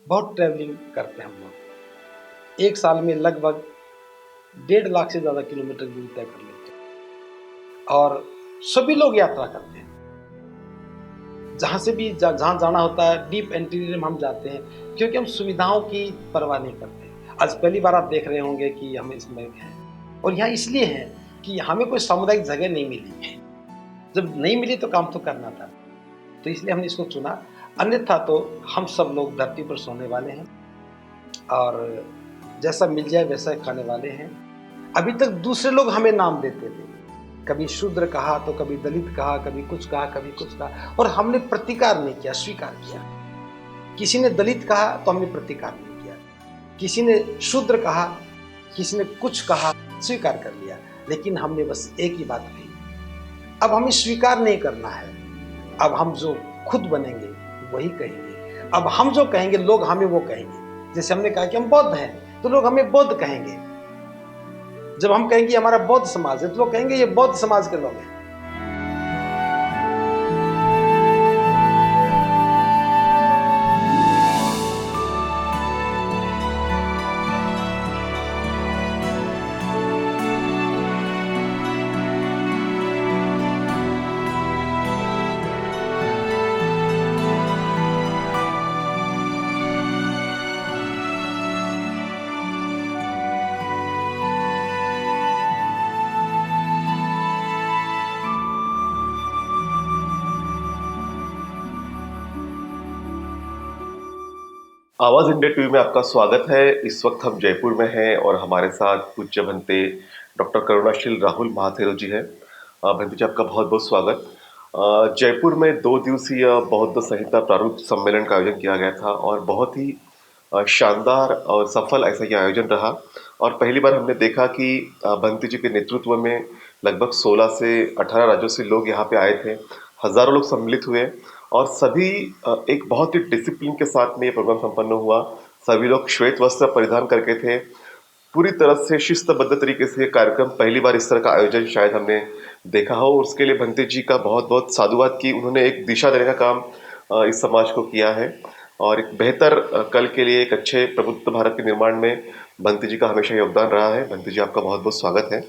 बहुत ट्रैवलिंग करते हैं हम लोग। एक साल में लगभग 1.5 लाख से ज़्यादा किलोमीटर दूरी तय कर लेते हैं और सभी लोग यात्रा करते हैं। जहाँ से भी जहाँ जाना होता है डीप इंटीरियर में हम जाते हैं, क्योंकि हम सुविधाओं की परवाह नहीं करते। आज पहली बार आप देख रहे होंगे कि हम इसमें हैं और यहाँ इसलिए हैं कि हमें कोई सामुदायिक जगह नहीं मिली। जब नहीं मिली तो काम तो करना था, तो इसलिए हमने इसको चुना। अन्यथा तो हम सब लोग धरती पर सोने वाले हैं और जैसा मिल जाए वैसा ही खाने वाले हैं। अभी तक दूसरे लोग हमें नाम देते थे, कभी शूद्र कहा तो कभी दलित कहा, कभी कुछ कहा, कभी कुछ कहा, और हमने प्रतिकार नहीं किया, स्वीकार किया। किसी ने दलित कहा तो हमने प्रतिकार नहीं किया, किसी ने शूद्र कहा, किसी ने कुछ कहा, स्वीकार कर लिया। लेकिन हमने बस एक ही बात कही, अब हमें स्वीकार नहीं करना है, अब हम जो खुद बनेंगे वही कहेंगे। अब हम जो कहेंगे लोग हमें वो कहेंगे। जैसे हमने कहा कि हम बौद्ध हैं तो लोग हमें बौद्ध कहेंगे। जब हम कहेंगे हमारा बौद्ध समाज है तो लोग कहेंगे ये बौद्ध समाज के लोग हैं। आवाज इंडिया टीवी में आपका स्वागत है। इस वक्त हम जयपुर में हैं और हमारे साथ पूज्य भंते डॉक्टर करुणाशील राहुल महाथेरो जी हैं। भंते जी, आपका बहुत बहुत स्वागत। जयपुर में 2 दिवसीय बौद्ध संहिता प्रारूप सम्मेलन का आयोजन किया गया था और बहुत ही शानदार और सफल ऐसा ये आयोजन रहा। और पहली बार हमने देखा कि भंते जी के नेतृत्व में लगभग 16 से 18 राज्यों से लोग यहाँ पे आए थे। हजारों लोग सम्मिलित हुए और सभी एक बहुत ही डिसिप्लिन के साथ में ये प्रोग्राम संपन्न हुआ। सभी लोग श्वेत वस्त्र परिधान करके थे। पूरी तरह से शिस्तबद्ध तरीके से ये कार्यक्रम पहली बार इस तरह का आयोजन शायद हमने देखा हो। उसके लिए भंते जी का बहुत बहुत साधुवाद कि उन्होंने एक दिशा देने का काम इस समाज को किया है और एक बेहतर कल के लिए एक अच्छे प्रबुद्ध भारत के निर्माण में भंते जी का हमेशा योगदान रहा है। भंते जी, आपका बहुत बहुत स्वागत है।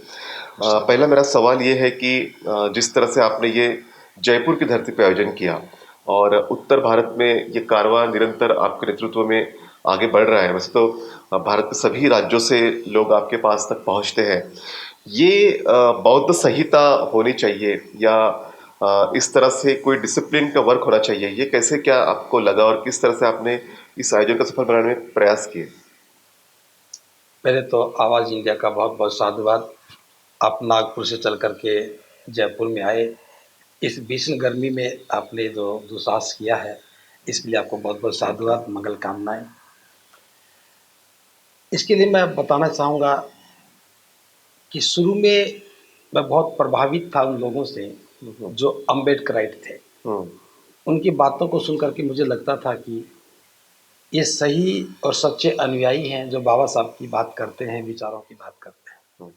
पहला मेरा सवाल ये है कि जिस तरह से आपने ये जयपुर की धरती पर आयोजन किया और उत्तर भारत में ये कारवां निरंतर आपके नेतृत्व में आगे बढ़ रहा है। वैसे तो भारत के सभी राज्यों से लोग आपके पास तक पहुंचते हैं। ये बौद्ध संहिता होनी चाहिए या इस तरह से कोई डिसिप्लिन का वर्क होना चाहिए, ये कैसे क्या आपको लगा और किस तरह से आपने इस आयोजन का सफल बनाने में प्रयास किए? पहले तो आवाज़ इंडिया का बहुत बहुत साधुवाद। आप नागपुर से चल करके जयपुर में आए, इस भीषण गर्मी में आपने जो दुस्साहस किया है, इसके लिए आपको बहुत बहुत साधुवाद, मंगल कामनाएं। इसके लिए मैं बताना चाहूँगा कि शुरू में मैं बहुत प्रभावित था उन लोगों से जो अम्बेडकराइट थे। उनकी बातों को सुन करके मुझे लगता था कि ये सही और सच्चे अनुयायी हैं जो बाबा साहब की बात करते हैं, विचारों की बात करते हैं।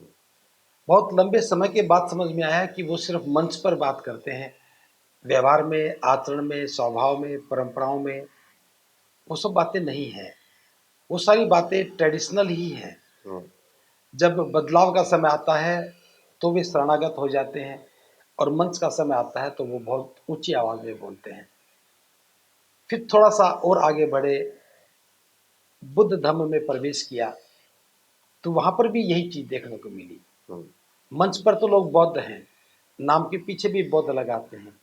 बहुत लंबे समय के बाद समझ में आया कि वो सिर्फ मंच पर बात करते हैं, व्यवहार में, आचरण में, स्वभाव में, परंपराओं में वो सब बातें नहीं हैं। वो सारी बातें ट्रेडिशनल ही हैं। जब बदलाव का समय आता है तो वे शरणागत हो जाते हैं और मंच का समय आता है तो वो बहुत ऊंची आवाज में बोलते हैं। फिर थोड़ा सा और आगे बढ़े, बुद्ध धर्म में प्रवेश किया तो वहां पर भी यही चीज देखने को मिली। मंच पर तो लोग बौद्ध हैं, नाम के पीछे भी बौद्ध लगाते हैं,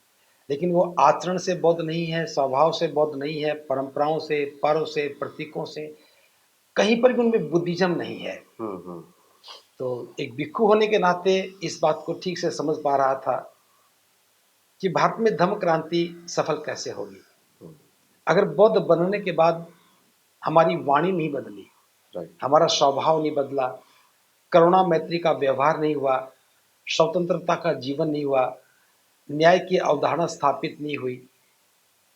लेकिन वो आचरण से बौद्ध नहीं है, स्वभाव से बौद्ध नहीं है, परंपराओं से, पर्व से, प्रतीकों से कहीं पर भी उनमें बुद्धिज्म नहीं है। तो एक भिक्खु होने के नाते इस बात को ठीक से समझ पा रहा था कि भारत में धम्म क्रांति सफल कैसे होगी अगर बौद्ध बनने के बाद हमारी वाणी नहीं बदली, हमारा स्वभाव नहीं बदला, करुणा मैत्री का व्यवहार नहीं हुआ, स्वतंत्रता का जीवन नहीं हुआ, न्याय की अवधारणा स्थापित नहीं हुई,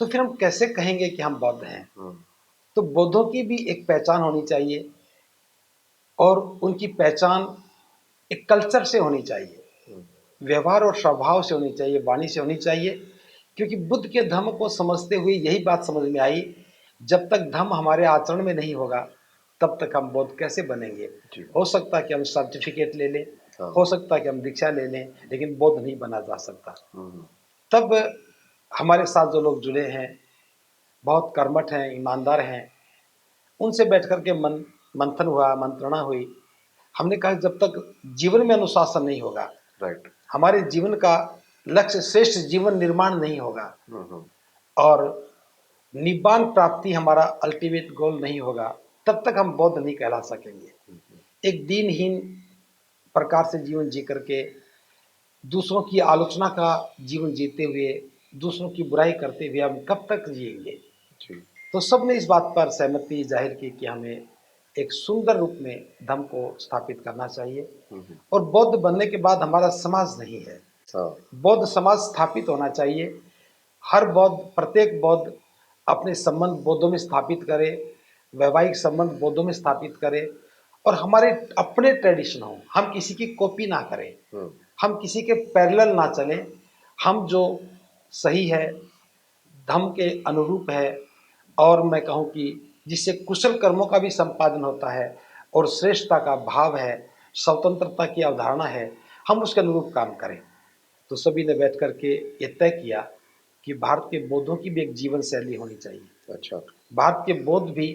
तो फिर हम कैसे कहेंगे कि हम बौद्ध हैं। तो बौद्धों की भी एक पहचान होनी चाहिए और उनकी पहचान एक कल्चर से होनी चाहिए, व्यवहार और स्वभाव से होनी चाहिए, वाणी से होनी चाहिए। क्योंकि बुद्ध के धर्म को समझते हुए यही बात समझ में आई जब तक धम्म हमारे आचरण में नहीं होगा तब तक हम बौद्ध कैसे बनेंगे। जी। हो सकता है कि हम सर्टिफिकेट ले लें, हाँ। हो सकता है कि हम दीक्षा ले लें, लेकिन बौद्ध नहीं बना जा सकता। हम्म। तब हमारे साथ जो लोग जुड़े हैं, बहुत कर्मठ हैं, ईमानदार हैं, उनसे बैठ कर के मंथन हुआ, मंत्रणा हुई। हमने कहा जब तक जीवन में अनुशासन नहीं होगा, राइट। हमारे जीवन का लक्ष्य श्रेष्ठ जीवन निर्माण नहीं होगा हम्म। और निब्बान प्राप्ति हमारा अल्टीमेट गोल नहीं होगा, तब तक हम बौद्ध नहीं कहला सकेंगे। एक दीनहीन प्रकार से जीवन जी करके, दूसरों की आलोचना का जीवन जीते हुए, दूसरों की बुराई करते हुए हम कब तक जिएंगे। जी। तो सबने इस बात पर सहमति जाहिर की कि हमें एक सुंदर रूप में धर्म को स्थापित करना चाहिए। और बौद्ध बनने के बाद हमारा समाज नहीं है, हाँ। बौद्ध समाज स्थापित होना चाहिए। हर बौद्ध, प्रत्येक बौद्ध अपने संबंध बौद्धों में स्थापित करे, वैवाहिक संबंध बौद्धों में स्थापित करे और हमारे अपने ट्रेडिशन हो, हम किसी की कॉपी ना करें, हम किसी के पैरेलल ना चलें, हम जो सही है धर्म के अनुरूप है और मैं कहूँ कि जिससे कुशल कर्मों का भी संपादन होता है और श्रेष्ठता का भाव है, स्वतंत्रता की अवधारणा है, हम उसके अनुरूप काम करें। तो सभी ने बैठ कर के ये तय किया कि भारत के बौद्धों की भी एक जीवन शैली होनी चाहिए। अच्छा। भारत के बौद्ध भी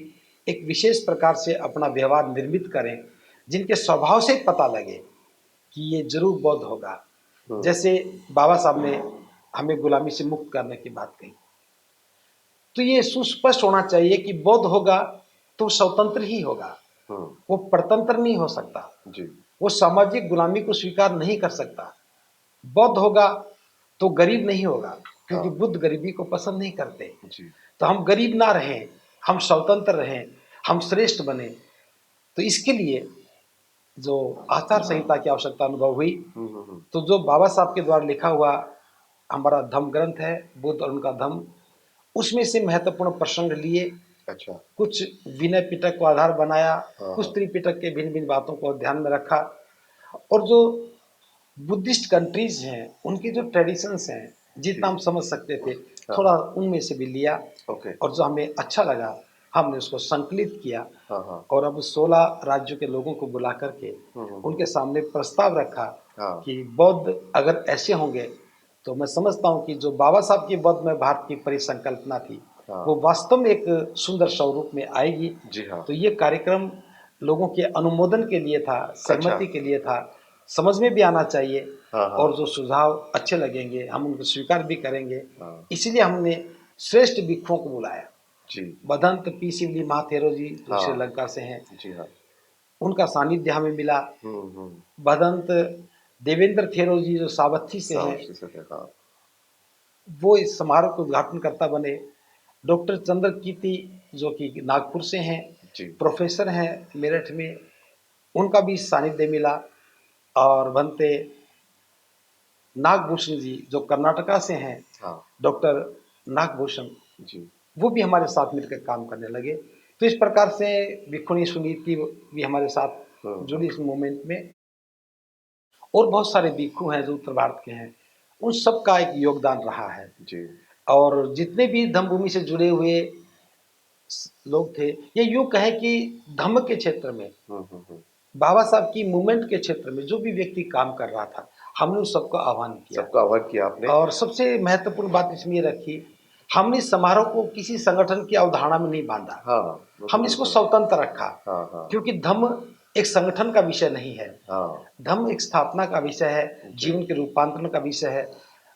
एक विशेष प्रकार से अपना व्यवहार निर्मित करें, जिनके स्वभाव से पता लगे कि ये जरूर बौद्ध होगा। जैसे बाबा साहब ने हमें गुलामी से मुक्त करने की बात कही, तो ये सुस्पष्ट होना चाहिए कि बौद्ध होगा तो स्वतंत्र ही होगा, वो परतंत्र नहीं हो सकता जी। वो सामाजिक गुलामी को स्वीकार नहीं कर सकता। बौद्ध होगा तो गरीब नहीं होगा, क्योंकि बुद्ध गरीबी को पसंद नहीं करते। जी। तो हम गरीब ना रहें, हम स्वतंत्र रहें, हम श्रेष्ठ बने। तो इसके लिए जो आचार संहिता की आवश्यकता अनुभव हुई, तो जो बाबा साहब के द्वारा लिखा हुआ हमारा धम्म ग्रंथ है, बुद्ध और उनका धम्म, उसमें से महत्वपूर्ण प्रसंग लिए। अच्छा। कुछ विनय पिटक को आधार बनाया, कुछ त्रिपिटक के भिन्न भिन्न बातों को ध्यान में रखा और जो बुद्धिस्ट कंट्रीज हैं उनके जो ट्रेडिशंस हैं जितना हम समझ सकते थे थोड़ा उनमें से भी लिया। और जो हमें अच्छा लगा हमने उसको संकलित किया। और अब 16 राज्यों के लोगों को बुला करके उनके सामने प्रस्ताव रखा कि बौद्ध अगर ऐसे होंगे तो मैं समझता हूँ कि जो बाबा साहब की बौद्ध में भारत की परिसंकल्पना थी वो वास्तव में एक सुंदर स्वरूप में आएगी। जी हाँ। तो ये कार्यक्रम लोगों के अनुमोदन के लिए था, सहमति के लिए था, समझ में भी आना चाहिए। और जो सुझाव अच्छे लगेंगे हम उनको स्वीकार भी करेंगे। इसलिए हमने श्रेष्ठ भिक्षुओं को बुलाया। जी। बदंत पी शिवली महाथेरो जी जो श्रीलंका से हैं, जी हाँ, उनका सानिध्य हमें मिला। बदंत देवेंद्र थेरो जी जो सावथी से हैं, वो इस समारोह को उद्घाटन करता बने। डॉक्टर चंद्र कीर्ति जो कि नागपुर से हैं, प्रोफेसर हैं मेरठ में, उनका भी सानिध्य मिला। और बनते नागभूषण जी जो कर्नाटका से हैं, डॉक्टर नागभूषण जी, वो भी हमारे साथ मिलकर काम करने लगे। तो इस प्रकार से भिक्षुणी सुनीति भी हमारे साथ जुड़ी इस मूवमेंट में। और बहुत सारे भिक्षु हैं जो उत्तर भारत के हैं, उन सब का एक योगदान रहा है जी। और जितने भी धम्मभूमि से जुड़े हुए लोग थे, ये यूँ कहें कि धम्म के क्षेत्र में, बाबा साहब की मूवमेंट के क्षेत्र में जो भी व्यक्ति काम कर रहा था, हमने उन सबको आह्वान किया। सबका आह्वान किया आपने। और सबसे महत्वपूर्ण बात इसमें रखी, हमने समारोह को किसी संगठन की अवधारणा में नहीं बांधा। हम इसको स्वतंत्र रखा। क्योंकि धम्म एक संगठन का विषय नहीं है। धम्म एक स्थापना का विषय है, जीवन के रूपांतरण का विषय है।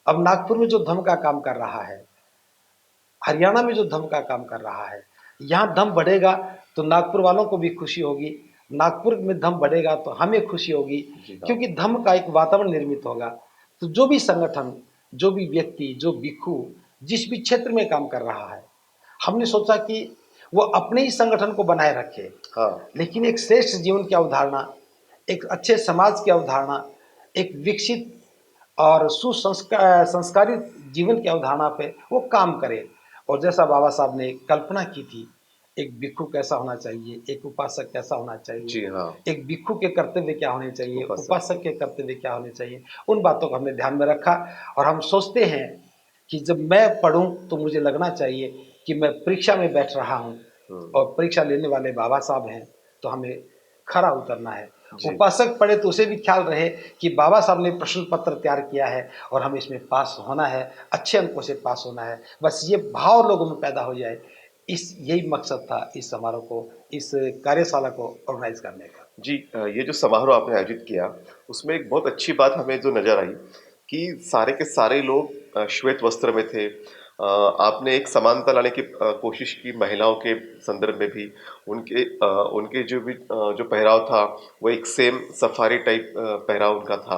अब नागपुर में जो धम्म का काम कर रहा है, हरियाणा में जो धम्म का काम कर रहा है, यहाँ धम्म बढ़ेगा तो नागपुर वालों को भी खुशी होगी, नागपुर में धम्म बढ़ेगा तो हमें खुशी होगी, क्योंकि धम्म का एक वातावरण निर्मित होगा। तो जो भी संगठन, जो भी व्यक्ति, जो भिक्षु जिस भी क्षेत्र में काम कर रहा है, हमने सोचा कि वो अपने ही संगठन को बनाए रखे, लेकिन एक श्रेष्ठ जीवन की अवधारणा, एक अच्छे समाज की अवधारणा, एक विकसित और संस्कारित जीवन की अवधारणा पे वो काम करे। और जैसा बाबा साहब ने कल्पना की थी, एक भिक्षु कैसा होना चाहिए, एक उपासक कैसा होना चाहिए, जी हाँ। एक भिक्षु के कर्तव्य क्या होने चाहिए, उपासक के कर्तव्य क्या होने चाहिए, उन बातों को हमने ध्यान में रखा। और हम सोचते हैं कि जब मैं पढ़ूं तो मुझे लगना चाहिए कि मैं परीक्षा में बैठ रहा हूँ और परीक्षा लेने वाले बाबा साहब हैं, तो हमें खरा उतरना है। जी। उपासक पढ़े तो उसे भी ख्याल रहे कि बाबा साहब ने प्रश्न पत्र तैयार किया है और हमें इसमें पास होना है, अच्छे अंकों से पास होना है। बस ये भाव लोगों में पैदा हो जाए, यही मकसद था इस समारोह को, इस कार्यशाला को ऑर्गेनाइज करने का। जी, ये जो समारोह आपने आयोजित किया, उसमें एक बहुत अच्छी बात हमें जो नज़र आई कि सारे के सारे लोग श्वेत वस्त्र में थे। आपने एक समानता लाने की कोशिश की महिलाओं के संदर्भ में भी। उनके जो पहराव था, वो एक सेम सफारी टाइप पहराव उनका था।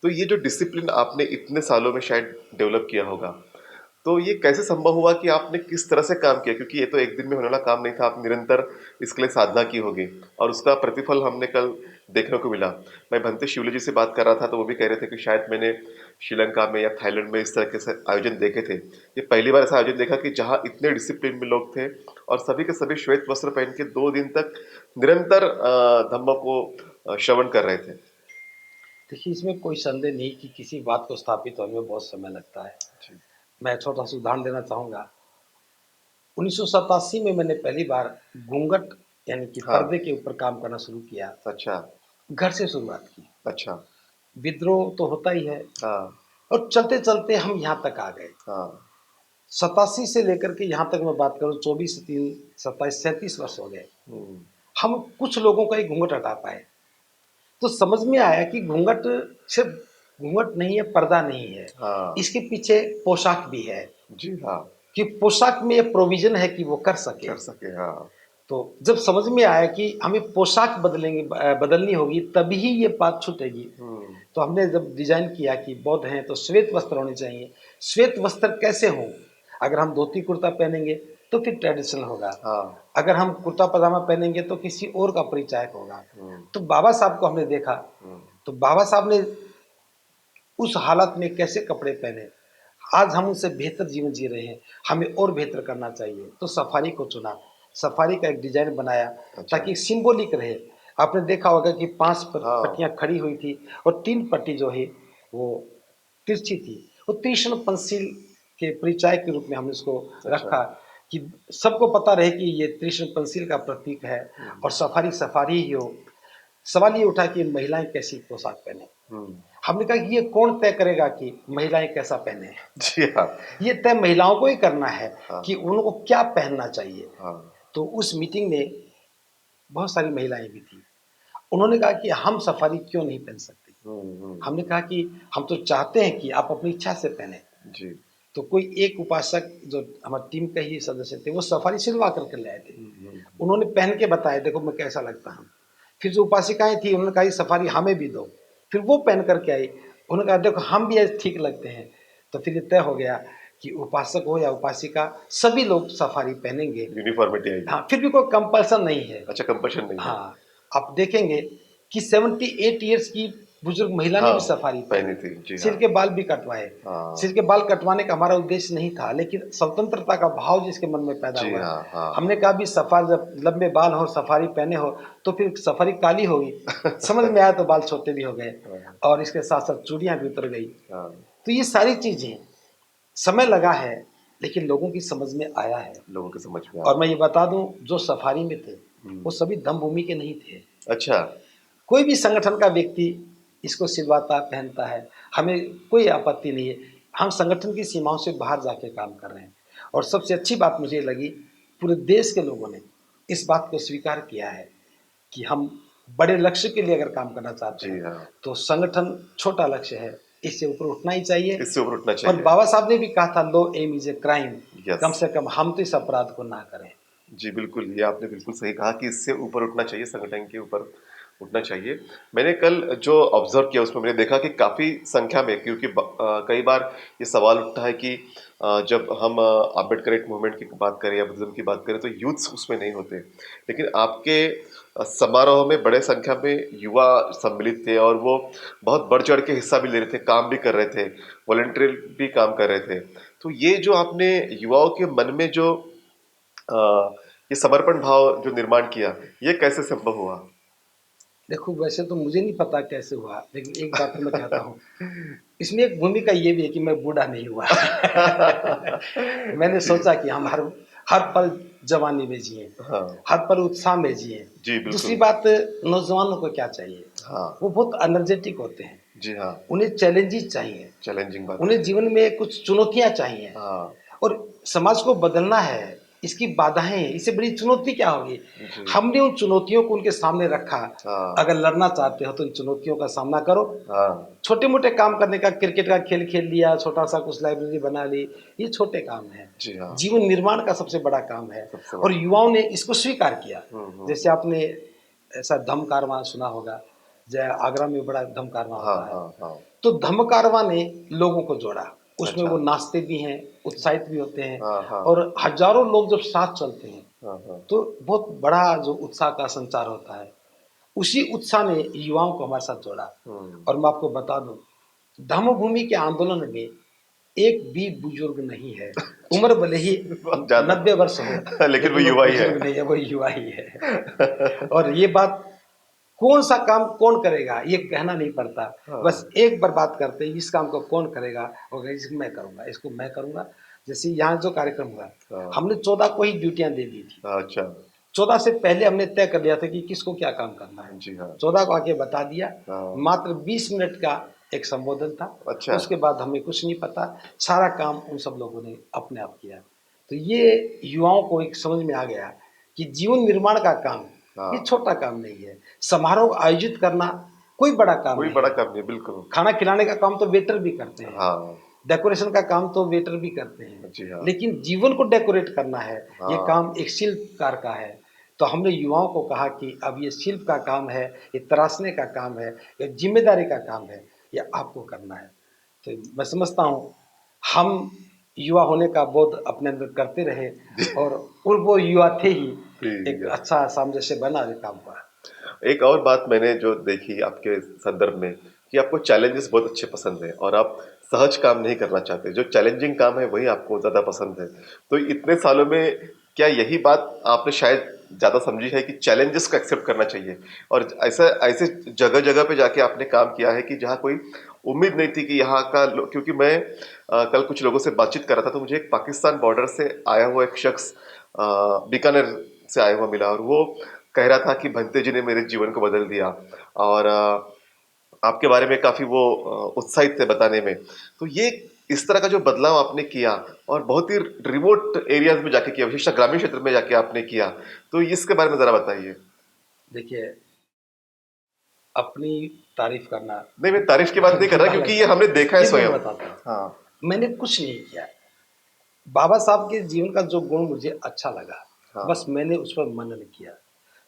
तो ये जो डिसिप्लिन आपने इतने सालों में शायद डेवलप किया होगा, तो ये कैसे संभव हुआ कि आपने किस तरह से काम किया? क्योंकि ये तो एक दिन में होने वाला काम नहीं था, आप निरंतर इसके लिए साधना की होगी और उसका प्रतिफल हमने कल देखने को मिला। मैं भंते शिवले जी से बात कर रहा था, तो वो भी कह रहे थे कि शायद मैंने श्रीलंका में या थाईलैंड में इस तरह के आयोजन देखे थे। ये पहली बार ऐसा आयोजन देखा कि जहाँ इतने डिसिप्लिन में लोग थे और सभी के सभी श्वेत वस्त्र पहन के 2 दिन तक निरंतर धम्म को श्रवण कर रहे थे। देखिए, इसमें कोई संदेह नहीं कि किसी बात को स्थापित होने में बहुत समय लगता है। जी। मैं छोटा सा उदाहरण देना चाहूँगा। 1987 में मैंने पहली बार घूंघट यानी कि हाँ। पर्दे के ऊपर काम करना शुरू किया। अच्छा। घर से शुरुआत की। अच्छा। विद्रोह तो होता ही है हाँ। और चलते-चलते हम यहाँ तक आ गए। हाँ। 87 से लेकर के यहाँ तक मैं बात करूँ, 24 से 3 27 37 वर्ष हो गए। हम्म। हम कुछ लोगों का ही घूंघट हटा पाए। तो समझ में आया कि घूंघट सिर्फ घूंघट नहीं है, पर्दा नहीं है। हाँ। इसके पीछे पोशाक भी है जी हाँ। कि पोशाक में ये प्रोविजन है कि वो कर सके। कर सके, हाँ। तो जब समझ में आया कि हमें पोशाक बदलनी होगी, तभी ये बात छूटेगी। तो हमने जब डिजाइन किया कि बौद्ध हैं तो श्वेत वस्त्र होने चाहिए। श्वेत वस्त्र कैसे हों? अगर हम धोती कुर्ता पहनेंगे तो फिर ट्रेडिशनल होगा। हाँ। अगर हम कुर्ता पजामा पहनेंगे तो किसी और का परिचायक होगा। तो बाबा साहब को हमने देखा, तो बाबा साहब ने उस हालत में कैसे कपड़े पहने। आज हम उनसे बेहतर जीवन जी रहे हैं, हमें और बेहतर करना चाहिए, तो सफारी को चुना। सफारी का एक डिजाइन बनाया ताकि सिंबॉलिक रहे। आपने देखा होगा कि 5 हाँ। पट्टियां खड़ी हुई थी और 3 पट्टी जो है वो तिरछी थी। वो तीक्ष्ण पंसिल के परिचाय के रूप में हमने इसको रखा कि सबको पता रहे कि ये तीक्ष्ण पंसिल का प्रतीक है और सफारी सफारी ही हो। सवाल ये उठा कि महिलाएं कैसी पोशाक पहने। हमने कहा कि ये कौन तय करेगा कि महिलाएं कैसा पहने। जी हाँ। ये तय महिलाओं को ही करना है हाँ। कि उनको क्या पहनना चाहिए। हाँ। तो उस मीटिंग में बहुत सारी महिलाएं भी थी। उन्होंने कहा कि हम सफारी क्यों नहीं पहन सकते। हमने कहा कि हम तो चाहते हैं कि आप अपनी इच्छा से पहने। जी। तो कोई एक उपासक जो हमारी टीम का ही सदस्य थे, वो सफारी सिलवा करके ले आए थे। उन्होंने पहन के बताया, देखो मैं कैसा लगता हूँ। फिर जो उपासिकाएं थी उन्होंने कहा सफारी हमें भी दो। फिर वो पहन करके आई, उन्होंने कहा देखो हम भी ऐसे ठीक लगते हैं। तो फिर ये तय हो गया कि उपासक हो या उपासिका, सभी लोग सफारी पहनेंगे। यूनिफॉर्मिटी आएगी। हाँ, फिर भी कोई कंपल्सन नहीं है। अच्छा, कंपल्शन नहीं है। हाँ, आप देखेंगे कि 78 ईयर्स की बुजुर्ग महिला ने भी सफारी पहनी थी। जी सिर हाँ। के बाल भी कटवाए। हाँ। सिर के बाल कटवाने का हमारा उद्देश्य नहीं था, लेकिन स्वतंत्रता का भाव जिसके मन में पैदा जी हुआ। हाँ। हाँ। हमने कहा भी सफारी जब लंबे बाल हो, सफारी पहने हो, तो फिर सफारी काली होगी। समझ में आया तो बाल छोटे भी हो गए और इसके साथ साथ चूड़ियां भी उतर गई। हाँ। तो ये सारी चीजें समय लगा है, लेकिन लोगों की समझ में आया है। लोगों के समझ में और मैं ये बता दूं, जो सफारी में थे वो सभी दमभूमि के नहीं थे। अच्छा। कोई भी संगठन का व्यक्ति इसको सिलवाता पहनता है, हमें कोई आपत्ति नहीं है। हम संगठन की सीमाओं से बाहर जाके काम कर रहे हैं। और सबसे अच्छी बात मुझे लगी, पूरे देश के लोगों ने इस बात को स्वीकार किया है कि हम बड़े लक्ष्य के लिए अगर काम करना चाहते हैं, तो संगठन छोटा लक्ष्य है, इससे ऊपर उठना ही चाहिए। इससे ऊपर उठना चाहिए। और बाबा साहब ने भी कहा था, low aim is a crime. Yes. कम से कम हम तो इस अपराध को ना करें। जी बिल्कुल, ये आपने बिल्कुल सही कहा कि इससे ऊपर उठना चाहिए, संगठन के ऊपर उठना चाहिए। मैंने कल जो ऑब्जर्व किया उसमें मैंने देखा कि काफ़ी संख्या में, क्योंकि कई बार ये सवाल उठता है कि जब हम अम्बेडकरेट मूवमेंट की बात करें या बुद्धिज्म की बात करें तो यूथ्स उसमें नहीं होते, लेकिन आपके समारोह में बड़े संख्या में युवा सम्मिलित थे और वो बहुत बढ़ चढ़ के हिस्सा भी ले रहे थे, काम भी कर रहे थे, वॉलंटियर भी काम कर रहे थे। तो ये जो आपने युवाओं के मन में जो ये समर्पण भाव जो निर्माण किया, ये कैसे संभव हुआ? देखो, वैसे तो मुझे नहीं पता कैसे हुआ, लेकिन एक बात तो मैं कहता हूँ, इसमें एक भूमिका ये भी है कि मैं बूढ़ा नहीं हुआ। मैंने सोचा कि हम हर पल जवानी में जिए, हाँ हर पल उत्साह में जिए। जी दूसरी बिल्कुल। बात, नौजवानों को क्या चाहिए, हाँ वो बहुत एनर्जेटिक होते हैं, जी हाँ, उन्हें चैलेंजेस चाहिए, चैलेंजिंग बात है। उन्हें जीवन में कुछ चुनौतियां चाहिए। हाँ और समाज को बदलना है, इसकी बाधाएं हैं, इससे बड़ी चुनौती क्या होगी। जी हमने उन चुनौतियों को उनके सामने रखा। हाँ अगर लड़ना चाहते हो तो इन चुनौतियों का सामना करो। हाँ छोटे मोटे काम करने का, क्रिकेट का खेल खेल लिया, छोटा सा कुछ लाइब्रेरी बना ली, ये छोटे काम है। जी हाँ, जीवन निर्माण का सबसे बड़ा काम है। सबसे और बड़ा। युवाओं ने इसको स्वीकार किया। जैसे हम्म। आपने ऐसा धम्म कारवां सुना होगा, जय आगरा में बड़ा धम्म कारवां हाँ होता है। हाँ हाँ। तो धम्म कारवां ने लोगों को जोड़ा। उसमें अच्छा। वो नाचते भी हैं, उत्साहित भी होते हैं। हाँ हाँ और हजारों लोग जब साथ चलते हैं हाँ हाँ। तो बहुत बड़ा जो उत्साह का संचार होता है। उसी उत्साह ने युवाओं को हमारे साथ जोड़ा। हम्म। और मैं आपको बता दूं, धम्म भूमि के आंदोलन में एक भी बुजुर्ग नहीं है। उम्र भले ही बहुत ज्यादा 90 वर्ष हो, लेकिन वो लेकिन वो युवा ही है। बुजुर्ग नहीं है, वो युवा ही है। और ये बात, कौन सा काम कौन करेगा ये कहना नहीं पड़ता। बस हाँ एक बार बात करते हैं, इस काम को कौन करेगा, और इसको मैं करूंगा, इसको मैं करूंगा। जैसे यहाँ जो कार्यक्रम हुआ, हाँ। हमने 14 को ही ड्यूटियां दे दी थी। अच्छा। 14 से पहले हमने तय कर लिया था कि किसको क्या काम करना है। जी हाँ 14 को आके बता दिया। हाँ। मात्र 20 मिनट का एक संबोधन था। अच्छा। उसके बाद हमें कुछ नहीं पता, सारा काम उन सब लोगों ने अपने आप किया। तो ये युवाओं को एक समझ में आ गया कि जीवन निर्माण का काम ये हाँ छोटा काम नहीं है। समारोह आयोजित करना कोई बड़ा काम कोई नहीं बड़ा है। काम नहीं, बिल्कुल। खाना खिलाने का काम तो वेटर भी करते हैं, हाँ डेकोरेशन का काम तो वेटर भी करते हैं, जी हाँ लेकिन जीवन को डेकोरेट करना है, ये हाँ काम एक शिल्पकार का है। तो हमने युवाओं को कहा कि अब ये शिल्प का काम है, ये तराशने का काम है, ये जिम्मेदारी का काम है, ये आपको करना है। तो मैं समझता हूँ हम युवा होने का बोध अपने अंदर करते रहे, और वो युवा थे ही, ठीक एक है। अच्छा सामंजस्य बना, ये काम हुआ। एक और बात मैंने जो देखी आपके संदर्भ में कि आपको चैलेंजेस बहुत अच्छे पसंद है और आप सहज काम नहीं करना चाहते, जो चैलेंजिंग काम है वही आपको ज्यादा पसंद है। तो इतने सालों में क्या यही बात आपने शायद ज्यादा समझी है कि चैलेंजेस को एक्सेप्ट करना चाहिए, और ऐसा ऐसे जगह जगह पे जाके आपने काम किया है कि जहाँ कोई उम्मीद नहीं थी कि यहाँ का क्योंकि मैं कल कुछ लोगों से बातचीत कर रहा था तो मुझे एक पाकिस्तान बॉर्डर से आया हुआ एक शख्स बीकानेर से आया हुआ मिला, और वो कह रहा था कि भंते जी ने मेरे जीवन को बदल दिया, और आपके बारे में काफी वो उत्साहित थे बताने में। तो ये इस तरह का जो बदलाव आपने किया और बहुत ही रिमोट एरियाज में जाके किया, विशेषतः ग्रामीण क्षेत्र में जाके आपने किया, तो इसके बारे में जरा बताइए। देखिए, अपनी तारीफ करना नहीं, मैं तारीफ की बात नहीं कर रहा बुरा क्योंकि ये लगता हमने देखा है है। मैं स्वयं। बताता हूँ, हाँ मैंने कुछ नहीं किया। बाबा साहब के जीवन का जो गुण मुझे अच्छा लगा, बस हाँ मैंने उस पर मनन किया।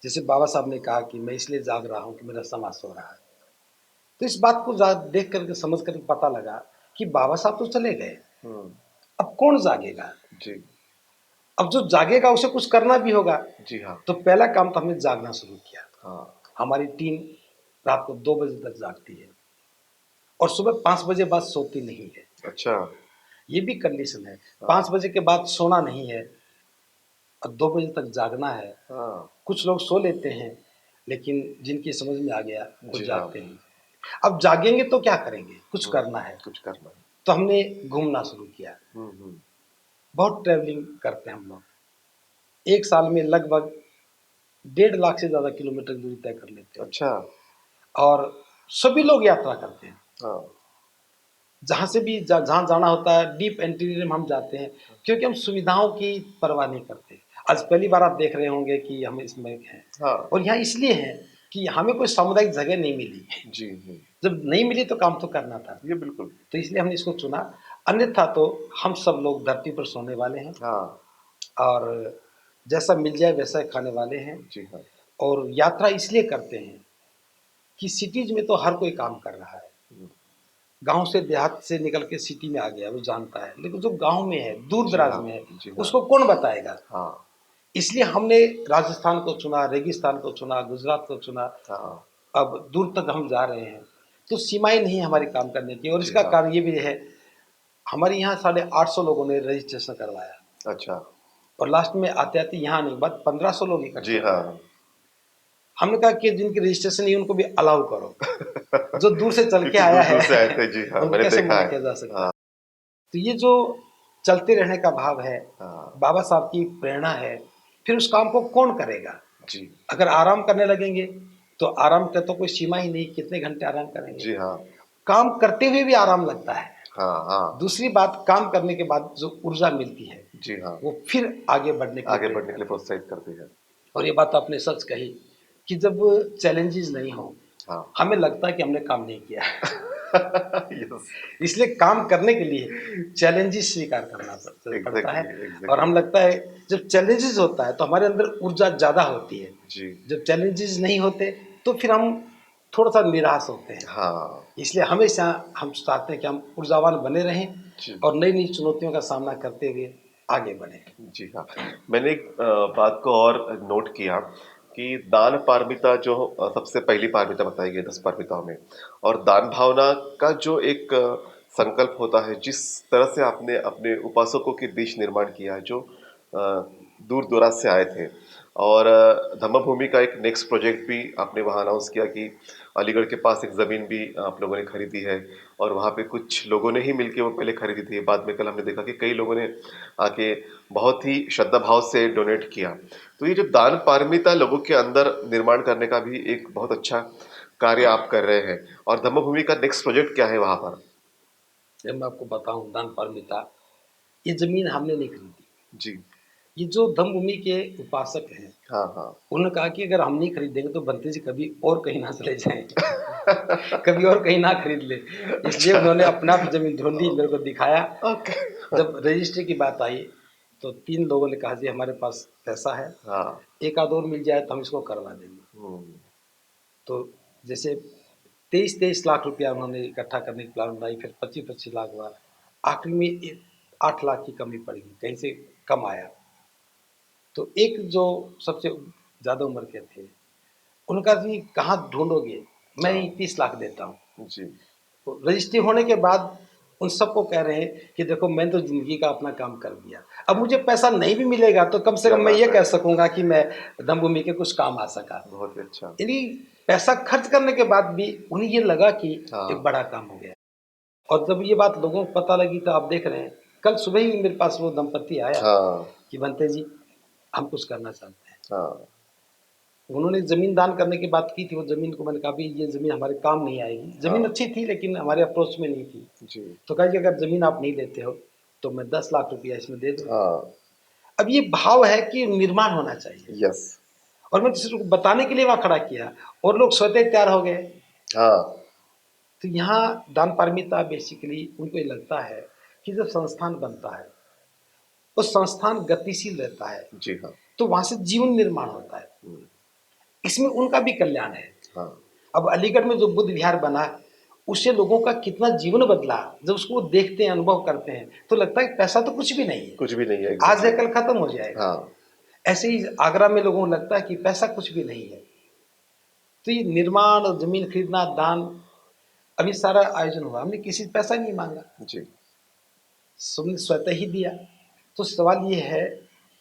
जैसे बाबा साहब ने कहा कि मैं इसलिए जाग रहा हूँ कि मेरा समाज सो रहा है। तो इस बात को देख करके, समझ करके पता लगा कि बाबा साहब तो चले गए, हम्म, अब कौन जागेगा। जी अब जो जागेगा उसे कुछ करना भी होगा। जी हाँ तो पहला काम तो हमने जागना शुरू किया। हाँ हमारी टीम रात को 2 बजे तक जागती है और सुबह 5 बजे बाद सोती नहीं है। अच्छा ये भी कंडीशन है, हाँ 5 बजे के बाद सोना नहीं है और 2 बजे तक जागना है। हाँ कुछ लोग सो लेते हैं, लेकिन जिनकी समझ में आ गया वो जी हाँ जागते हैं। अब जागेंगे तो क्या करेंगे, कुछ हम्म, करना है। कुछ करना है। तो हमने घूमना शुरू किया। हम्म। बहुत ट्रैवलिंग करते हैं हम लोग। एक साल में लगभग 1.5 लाख से ज़्यादा किलोमीटर की दूरी तय कर लेते हैं। अच्छा और सभी लोग यात्रा करते हैं, हाँ जहाँ से भी जहाँ जाना होता है, डीप इंटीरियर में हम जाते हैं, क्योंकि हम सुविधाओं की परवाह नहीं करते। आज पहली बार आप देख रहे होंगे कि हम इसमें हैं, हाँ और यहाँ इसलिए हैं कि हमें कोई सामुदायिक जगह नहीं मिली। जी जी जब नहीं मिली तो काम तो करना था, ये बिल्कुल तो इसलिए हमने इसको चुना। अन्यथा तो हम सब लोग धरती पर सोने वाले हैं, हाँ और जैसा मिल जाए वैसा ही खाने वाले हैं। जी हाँ और यात्रा इसलिए करते हैं कि सिटीज में तो हर कोई काम कर रहा है। हम्म, गांव से, देहात से निकल के सिटी में आ गया वो जानता है, लेकिन जो गांव में है, दूर जी दराज हाँ में है, जी हाँ उसको कौन बताएगा। हाँ इसलिए हमने राजस्थान को चुना, रेगिस्तान को चुना, गुजरात को चुना। हाँ अब दूर तक हम जा रहे हैं, तो सीमाएं नहीं है हमारी काम करने की। और जी इसका हाँ कारण ये भी है, हमारे यहाँ 850 लोगों ने रजिस्ट्रेशन करवाया, अच्छा और लास्ट में आते आते यहाँ नहीं, बात 1500 लोग इकट्ठे जी हो हाँ गए। हमने कहा कि जिनकी रजिस्ट्रेशन नहीं उनको भी अलाउ करो, जो दूर से चल के क्योंकि आया दूर है दूर से आए थे, जी हाँ उनको मैंने कैसे देखा मना है। किया जा सकता है। हाँ तो ये जो चलते रहने का भाव है, हाँ बाबा साहब की प्रेरणा है, फिर उस काम को कौन करेगा? जी अगर आराम करने लगेंगे तो आराम का तो कोई सीमा ही नहीं, कितने घंटे आराम करेंगे? जी हाँ काम करते हुए भी आराम लगता है। हाँ हाँ दूसरी बात, काम करने के बाद जो ऊर्जा मिलती है जी हाँ वो फिर आगे बढ़ने के लिए आगे प्रेरित बढ़ने के लिए करती प्रोत्साहित करती है। है। और ये बात आपने सच कही कि जब चैलेंजेस नहीं हो, हाँ हमें लगता है कि हमने काम नहीं किया है। यस इसलिए काम करने के लिए चैलेंजेस स्वीकार करना पड़ता है। एग्जैक्टली और हम एग्जैक्टली लगता है जब चैलेंजेस होता है तो हमारे अंदर ऊर्जा ज़्यादा होती है। जी जब चैलेंजेस नहीं होते तो फिर हम थोड़ा सा निराश होते हैं। हाँ इसलिए हमेशा हम चाहते हैं कि हम ऊर्जावान बने रहें जी और नई नई चुनौतियों का सामना करते हुए आगे बढ़ें। जी हाँ, मैंने एक बात को और नोट किया कि दान पारमिता जो सबसे पहली पारमिता बताई गई 10 पारमिताओं में, और दान भावना का जो एक संकल्प होता है, जिस तरह से आपने अपने उपासकों के बीच निर्माण किया है, जो दूर दराज से आए थे, और धम्मभूमि का एक नेक्स्ट प्रोजेक्ट भी आपने वहाँ अनाउंस किया कि अलीगढ़ के पास एक ज़मीन भी आप लोगों ने खरीदी है, और वहाँ पे कुछ लोगों ने ही मिलके वो पहले खरीदी थी। बाद में कल हमने देखा कि कई लोगों ने आके बहुत ही श्रद्धा भाव से डोनेट किया। तो ये जो दान पारमिता लोगों के अंदर निर्माण करने का भी एक बहुत अच्छा कार्य आप कर रहे हैं, और धम्मभूमि का नेक्स्ट प्रोजेक्ट क्या है वहाँ पर? जब मैं आपको बताऊं, दान पारमिता, ये जमीन हमने नहीं खरीदी। जी ये जो धम्मभूमि के उपासक हैं, हाँ हाँ उन्होंने कहा कि अगर हम नहीं खरीदेंगे तो बंते जी कभी और कहीं ना चले जाएं, कभी और कहीं ना खरीद ले। इसलिए अच्छा उन्होंने अपना जमीन ढूंढी, मेरे को दिखाया। ओके जब रजिस्ट्री की बात आई तो 3 लोगों ने कहा जी हमारे पास पैसा है, हाँ एक आध और मिल जाए तो हम इसको करवा देंगे। हम्म, तो जैसे 23-23 लाख रुपया उन्होंने इकट्ठा करने की प्लान बनाई, फिर 25-25 लाख हुआ, आखिर में 8 लाख की कमी पड़ गई, कहीं से कम आया। तो एक जो सबसे ज़्यादा उम्र के थे, उनका जी कहाँ ढूंढोगे, मैं ही हाँ 30 लाख देता हूँ। जी तो रजिस्ट्री होने के बाद उन सबको कह रहे हैं कि देखो मैंने तो ज़िंदगी का अपना काम कर दिया, अब मुझे पैसा नहीं भी मिलेगा तो कम से क्या कम मैं बात ये है, कह सकूंगा कि मैं धम्मभूमि के कुछ काम आ सका। बहुत ही अच्छा। यानी पैसा खर्च करने के बाद भी उन्हें ये लगा कि एक हाँ बड़ा काम हो गया। और जब ये बात लोगों को पता लगी तो आप देख रहे हैं, कल सुबह ही मेरे पास वो दंपति आया हाँ कि बनते जी हम कुछ करना चाहते हैं। हाँ उन्होंने ज़मीन दान करने की बात की थी, वो ज़मीन को मैंने कहा भी ये ज़मीन हमारे काम नहीं आएगी, ज़मीन हाँ अच्छी थी लेकिन हमारे अप्रोच में नहीं थी। जी तो कहा कि अगर ज़मीन आप नहीं लेते हो तो मैं 10 लाख रुपया इसमें दे दूंगा। हाँ अब ये भाव है कि निर्माण होना चाहिए, यस और मैं किसी को बताने के लिए वहां खड़ा किया और लोग स्वतः तैयार हो गए। हाँ तो यहाँ दान पारमिता बेसिकली उनको ये लगता है कि जब संस्थान बनता है, वो संस्थान गतिशील रहता है, जी हाँ तो वहां से जीवन निर्माण होता है, हम्म, इसमें उनका भी कल्याण है। हाँ अब अलीगढ़ में जो बुद्ध विहार बना, उससे लोगों का कितना जीवन बदला। जब उसको वो देखते हैं, अनुभव करते हैं, तो लगता है कि पैसा तो कुछ भी नहीं है, कुछ भी नहीं है आज है एग्जैक्टली। कल खत्म हो जाएगा। हाँ ऐसे ही आगरा में लोगों को लगता है कि पैसा कुछ भी नहीं है। तो ये निर्माण और जमीन खरीदना, दान, अभी सारा आयोजन हुआ, हमने किसी से पैसा नहीं मांगा, जी, सबने स्वतः ही दिया। तो सवाल ये है,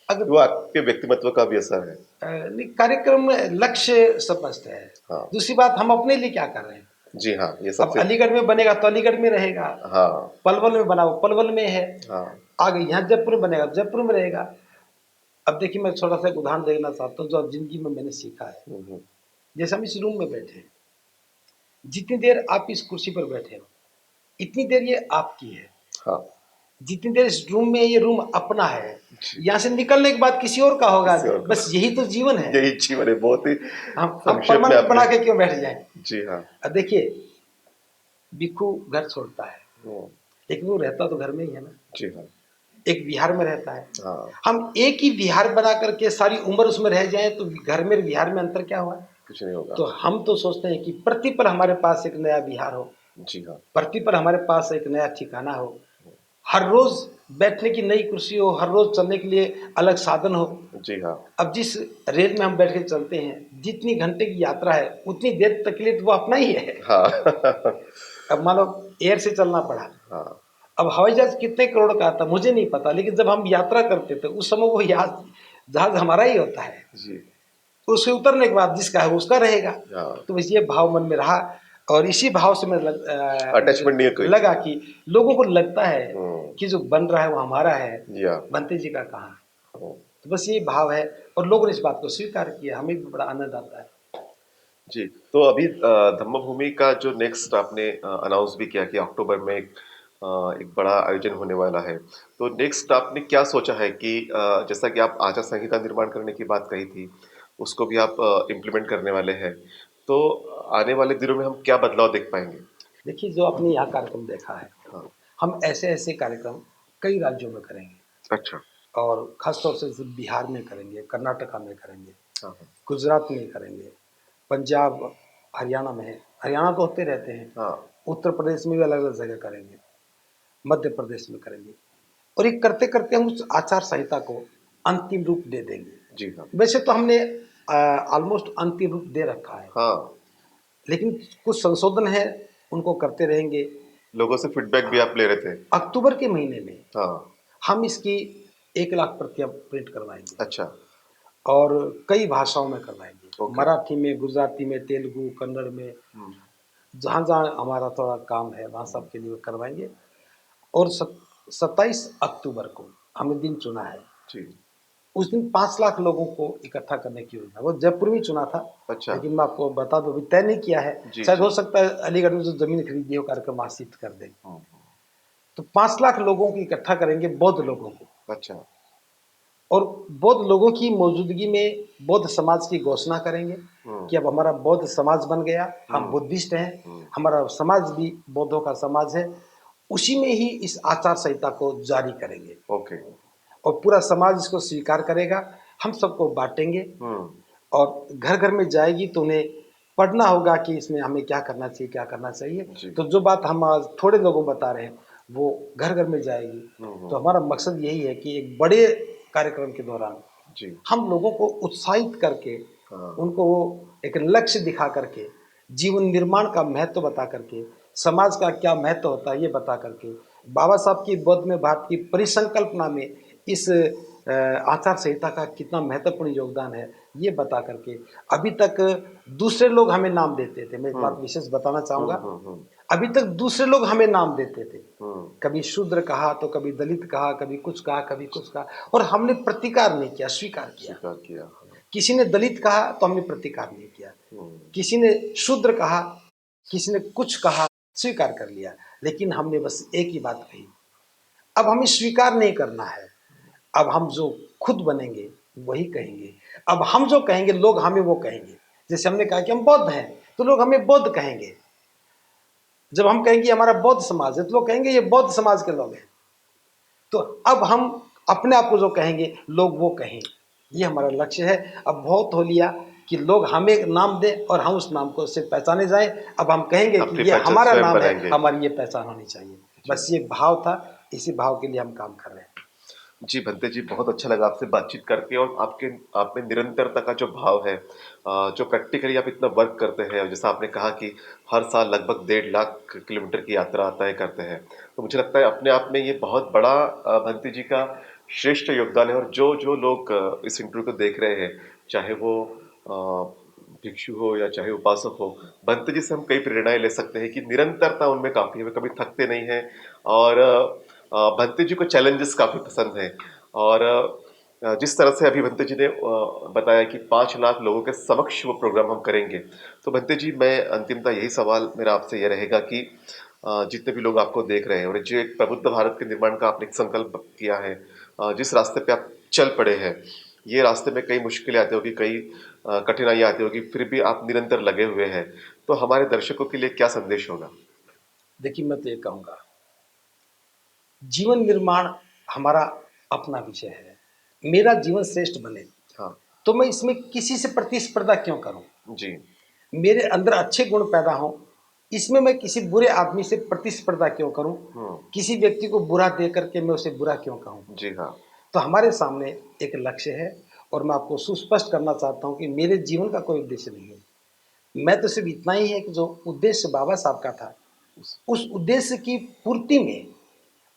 अगर वो आपके व्यक्तिमत्व का भी असर है। नहीं, कार्यक्रम में लक्ष्य स्पष्ट है। हाँ दूसरी बात, हम अपने लिए क्या कर रहे हैं। जी हाँ, ये अब सबसे अलीगढ़ में बनेगा तो अलीगढ़ में रहेगा, हाँ पलवल में बना वो पलवल में है, हाँ आगे यहाँ जयपुर में बनेगा जयपुर में रहेगा। अब देखिए, मैं छोटा सा एक उदाहरण देना चाहता हूँ जो अब जिंदगी में मैंने सीखा है। हम्म, जैसे हम इस रूम में बैठे हैं, जितनी देर आप इस कुर्सी पर बैठे हो इतनी देर ये आपकी है, हाँ जितनी देर इस रूम में, ये रूम अपना है, जी, यहाँ से निकलने के बाद किसी और का होगा। किसी और का। बस यही तो जीवन है। यही जीवन है, बहुत ही हम संक्षेप में परमानेंट बना आपने। के क्यों बैठ जाएं। जी हाँ अब देखिए, भिक्खू घर छोड़ता है हम्म, लेकिन वो रहता तो घर में ही है ना, जी हाँ एक विहार में रहता है। हाँ, हम एक ही विहार बना करके सारी उम्र उसमें रह जाएं तो घर में विहार में अंतर क्या हुआ। कुछ नहीं होगा। तो हम तो सोचते हैं कि प्रति पर हमारे पास एक नया विहार हो, जी हाँ प्रति पर हमारे पास एक नया ठिकाना हो, हर रोज बैठने की नई कुर्सी हो, हर रोज चलने के लिए अलग साधन हो। जी हाँ अब जिस रेल में हम बैठ के चलते हैं, जितनी घंटे की यात्रा है उतनी देर तक के लिए तो वो अपना ही है। हाँ अब मान लो एयर से चलना पड़ा, हाँ अब हवाई जहाज कितने करोड़ का आता मुझे नहीं पता, लेकिन जब हम यात्रा करते थे उस समय वो जहाज हमारा ही होता है। जी तो उससे उतरने के बाद जिसका है उसका रहेगा। हाँ तो बस ये भाव मन में रहा। और इसी भाव से अटैचमेंट नहीं है कोई। लगा कि लोगों को लगता है हम्म, कि जो बन रहा है वो हमारा है, या बनते जी का कहाँ। हम्म, तो बस ये भाव है और लोगों ने इस बात को स्वीकार किया, हमें भी बड़ा आनंद आता है। जी। तो अभी धम्मभूमि का जो नेक्स्ट आपने अनाउंस भी किया कि अक्टूबर में एक बड़ा आयोजन होने वाला है। तो नेक्स्ट आपने क्या सोचा है कि जैसा कि आप आचार संहिता निर्माण करने की बात कही थी, उसको भी आप इम्प्लीमेंट करने वाले हैं। तो आने वाले दिनों में हम क्या बदलाव देख पाएंगे? देखिए, जो आपने यहाँ कार्यक्रम देखा है, हाँ। हम ऐसे ऐसे कार्यक्रम कई राज्यों में करेंगे अच्छा। और खासतौर से बिहार में करेंगे, कर्नाटका में करेंगे, हाँ, हाँ। गुजरात में करेंगे, पंजाब, हरियाणा में है, हरियाणा तो होते रहते हैं, हाँ। उत्तर प्रदेश में भी अलग अलग जगह करेंगे, मध्य प्रदेश में करेंगे और ये करते करते हम उस आचार संहिता को अंतिम रूप दे देंगे। जी हाँ। वैसे तो हमने ऑलमोस्ट अंतिम रूप दे रखा है, हाँ। लेकिन कुछ संशोधन है, उनको करते रहेंगे। लोगों से फीडबैक भी आप ले रहे थे। अक्टूबर के महीने में हाँ। हम इसकी 1 लाख प्रतियां प्रिंट करवाएंगे अच्छा। और कई भाषाओं में करवाएंगे, ओके। मराठी में, गुजराती में, तेलुगु, कन्नड़ में, हम्म, जहाँ जहाँ हमारा थोड़ा काम है वहाँ सब के लिए करवाएंगे। और 27 अक्टूबर को हमने दिन चुना है, जी। उस दिन 5 लाख लोगों को इकट्ठा करने की योजना, वो जयपुर में चुना था। अच्छा। लेकिन मैं आपको बता दूं, अभी तय नहीं किया है, जी, शायद जी। हो सकता है अलीगढ़ में जो जमीन खरीदी है वो कार्यक्रम वहाँ शिफ्ट कर दें। हम्म, तो 5 लाख लोगों को इकट्ठा करेंगे, बौद्ध लोगों को, अच्छा। और बौद्ध लोगों की मौजूदगी में बौद्ध समाज की घोषणा करेंगे हम्म, कि अब हमारा बौद्ध समाज बन गया, हम हम्म, बुद्धिस्ट हैं, हम्म, हमारा समाज भी बौद्धों का समाज है। उसी में ही इस आचार संहिता को जारी करेंगे ओके। और पूरा समाज इसको स्वीकार करेगा, हम सबको बांटेंगे हम्म, और घर घर में जाएगी तो उन्हें पढ़ना होगा कि इसमें हमें क्या करना चाहिए, क्या करना चाहिए। जी। तो जो बात हम आज थोड़े लोगों बता रहे हैं वो घर घर में जाएगी। तो हम्म, हमारा मकसद यही है कि एक बड़े कार्यक्रम के दौरान जी। हम लोगों को उत्साहित करके, हाँ। उनको एक लक्ष्य दिखा करके, जीवन निर्माण का महत्व बता करके, समाज का क्या महत्व होता है ये बता करके, बाबा साहब की बौद्ध में भारत की परिसंकल्पना में इस आचार संहिता का कितना महत्वपूर्ण योगदान है ये बता करके। अभी तक दूसरे लोग हमें नाम देते थे, मैं एक बात हम्म, विशेष बताना हम्म, चाहूँगा, हम्म, अभी तक दूसरे लोग हमें नाम देते थे, हम्म, कभी शूद्र कहा तो कभी दलित कहा, कभी कुछ कहा, कभी कुछ कहा, और हमने प्रतिकार नहीं किया, स्वीकार किया। स्वीकार किया। हाँ। किसी ने दलित कहा तो हमने प्रतिकार नहीं किया, हम्म, किसी ने शूद्र कहा, किसी ने कुछ कहा, स्वीकार कर लिया। लेकिन हमने बस एक ही बात कही, अब हमें स्वीकार नहीं करना है, अब हम जो खुद बनेंगे वही कहेंगे। अब हम जो कहेंगे लोग हमें वो कहेंगे। जैसे हमने कहा कि हम बौद्ध हैं तो लोग हमें बौद्ध कहेंगे, जब हम कहेंगे हमारा बौद्ध समाज है तो लोग कहेंगे ये बौद्ध समाज के लोग हैं। तो अब हम अपने आप को जो कहेंगे लोग वो कहें, ये हमारा लक्ष्य है। अब बहुत हो लिया कि लोग हमें नाम दें और हम उस नाम को से पहचाने जाएं। अब हम कहेंगे अपनी कि ये पहचान हमारा स्वयं नाम है, बनाएंगे। हमारी ये पहचान होनी चाहिए। जी। बस ये भाव था, इसी भाव के लिए हम काम कर रहे हैं। जी भंते जी, बहुत अच्छा लगा आपसे बातचीत करके और आप में निरंतरता का जो भाव है, जो प्रैक्टिकली आप इतना वर्क करते हैं और जैसा आपने कहा कि हर साल लगभग 1.5 लाख किलोमीटर की यात्रा तय करते हैं, तो मुझे लगता है अपने आप में ये बहुत बड़ा भंते जी का श्रेष्ठ योगदान है। और जो जो लोग इस इंटरव्यू को देख रहे हैं, चाहे वो भिक्षु हो या चाहे उपासक हो, भंते जी से हम कई प्रेरणाएं ले सकते हैं कि निरंतरता उनमें काफी है, वे कभी थकते नहीं हैं। और भंते जी को चैलेंजेस काफी पसंद है। और जिस तरह से अभी भंते जी ने बताया कि 5 लाख लोगों के समक्ष वो प्रोग्राम हम करेंगे, तो भंते जी मैं अंतिमता यही सवाल मेरा आपसे ये रहेगा कि जितने भी लोग आपको देख रहे हैं और जो एक प्रबुद्ध भारत के निर्माण का आपने एक संकल्प किया है, जिस रास्ते पे आप चल पड़े हैं, ये रास्ते में कई मुश्किलें आती होगी, कई कठिनाइयां आती होगी, फिर भी आप निरंतर लगे हुए हैं। तो हमारे दर्शकों के लिए क्या संदेश होगा? देखिए, मैं तो ये कहूँगा, जीवन निर्माण हमारा अपना विषय है। मेरा जीवन श्रेष्ठ बने हाँ। तो मैं इसमें किसी से प्रतिस्पर्धा क्यों करूं? जी। मेरे अंदर अच्छे गुण पैदा हों, इसमें मैं किसी बुरे आदमी से प्रतिस्पर्धा क्यों करूं? हम्म। किसी व्यक्ति को बुरा दे करके मैं उसे बुरा क्यों कहूं? जी हाँ। तो हमारे सामने एक लक्ष्य है और मैं आपको सुस्पष्ट करना चाहता हूं कि मेरे जीवन का कोई उद्देश्य नहीं है। मैं तो सिर्फ इतना ही है कि जो उद्देश्य बाबा साहब का था, उस उद्देश्य की पूर्ति में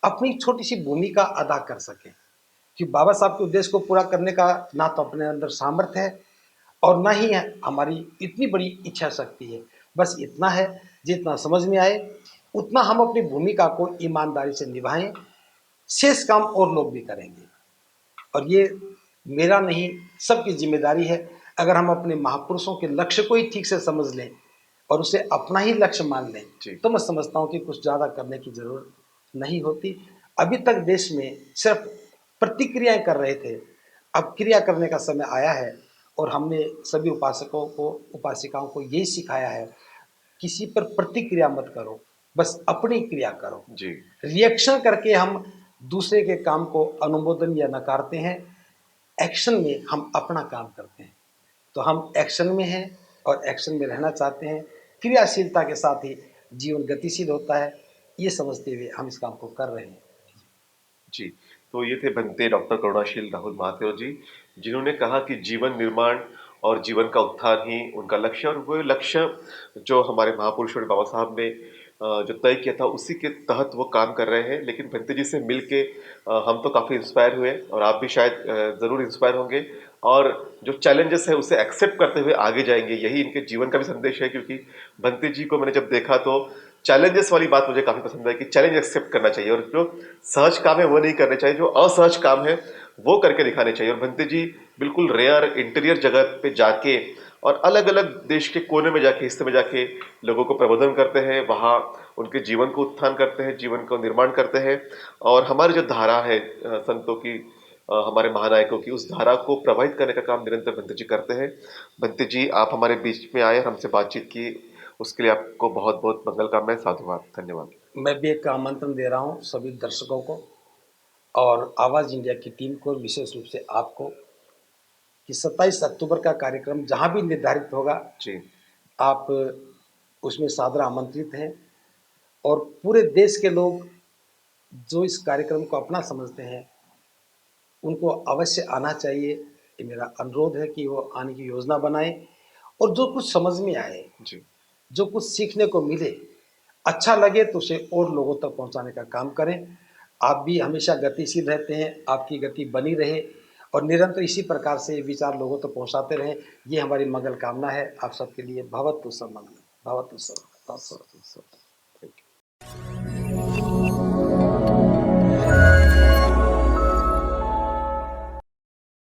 अपनी छोटी सी भूमिका अदा कर सके। कि बाबा साहब के उद्देश्य को पूरा करने का ना तो अपने अंदर सामर्थ्य है और ना ही है हमारी इतनी बड़ी इच्छा शक्ति है। बस इतना है, जितना समझ में आए उतना हम अपनी भूमिका को ईमानदारी से निभाएं, शेष काम और लोग भी करेंगे। और ये मेरा नहीं, सबकी जिम्मेदारी है। अगर हम अपने महापुरुषों के लक्ष्य को ही ठीक से समझ लें और उसे अपना ही लक्ष्य मान लें, जी। तो मैं समझता हूँ कि कुछ ज़्यादा करने की ज़रूरत नहीं होती। अभी तक देश में सिर्फ प्रतिक्रियाएं कर रहे थे, अब क्रिया करने का समय आया है। और हमने सभी उपासकों को, उपासिकाओं को यही सिखाया है, किसी पर प्रतिक्रिया मत करो, बस अपनी क्रिया करो। जी। रिएक्शन करके हम दूसरे के काम को अनुमोदन या नकारते हैं, एक्शन में हम अपना काम करते हैं। तो हम एक्शन में हैं और एक्शन में रहना चाहते हैं। क्रियाशीलता के साथ ही जीवन गतिशील होता है, ये समझते हुए हम इस काम को कर रहे हैं। जी, तो ये थे बनते डॉक्टर करुणाशील राहुल महाथेरो जी, जिन्होंने कहा कि जीवन निर्माण और जीवन का उत्थान ही उनका लक्ष्य है और वो लक्ष्य जो हमारे महापुरुषों ने बाबा साहब ने जो तय किया था उसी के तहत वो काम कर रहे हैं। लेकिन बनते जी से मिल के हम तो काफ़ी इंस्पायर हुए और आप भी शायद ज़रूर इंस्पायर होंगे और जो चैलेंजेस है उसे एक्सेप्ट करते हुए आगे जाएंगे। यही इनके जीवन का भी संदेश है, क्योंकि बनते जी को मैंने जब देखा तो चैलेंजेस वाली बात मुझे काफी पसंद है कि चैलेंज एक्सेप्ट करना चाहिए और जो सहज काम है वो नहीं करने चाहिए, जो असहज काम है वो करके दिखाने चाहिए। और बनते जी बिल्कुल रेयर इंटीरियर जगह पे जाके और अलग अलग देश के कोने में जाके, हिस्से में जाके लोगों को प्रबोधन करते हैं, वहाँ उनके जीवन को उत्थान करते हैं, जीवन को निर्माण करते हैं। और हमारी जो धारा है संतों की, हमारे महानायकों की, उस धारा को प्रभावित करने का काम निरंतर बनते जी करते हैं। बनते जी, आप हमारे बीच में आए और हमसे बातचीत की, उसके लिए आपको बहुत बहुत मंगल कामनाएं, साधुवाद, धन्यवाद। मैं भी एक आमंत्रण दे रहा हूँ सभी दर्शकों को और आवाज़ इंडिया की टीम को, विशेष रूप से आपको, कि 27 अक्टूबर का कार्यक्रम जहाँ भी निर्धारित होगा, जी। आप उसमें सादर आमंत्रित हैं। और पूरे देश के लोग जो इस कार्यक्रम को अपना समझते हैं, उनको अवश्य आना चाहिए। ये मेरा अनुरोध है कि वो आने की योजना बनाएं और जो कुछ समझ में आए, जी। जो कुछ सीखने को मिले, अच्छा लगे तो उसे और लोगों तक पहुंचाने का काम करें। आप भी हमेशा गतिशील रहते हैं, आपकी गति बनी रहे और निरंतर इसी प्रकार से विचार लोगों तक पहुंचाते रहें, ये हमारी मंगल कामना है। आप सबके लिए भवतु सर्वमंगलम, भवतु सर्वमंगलम। Thank you.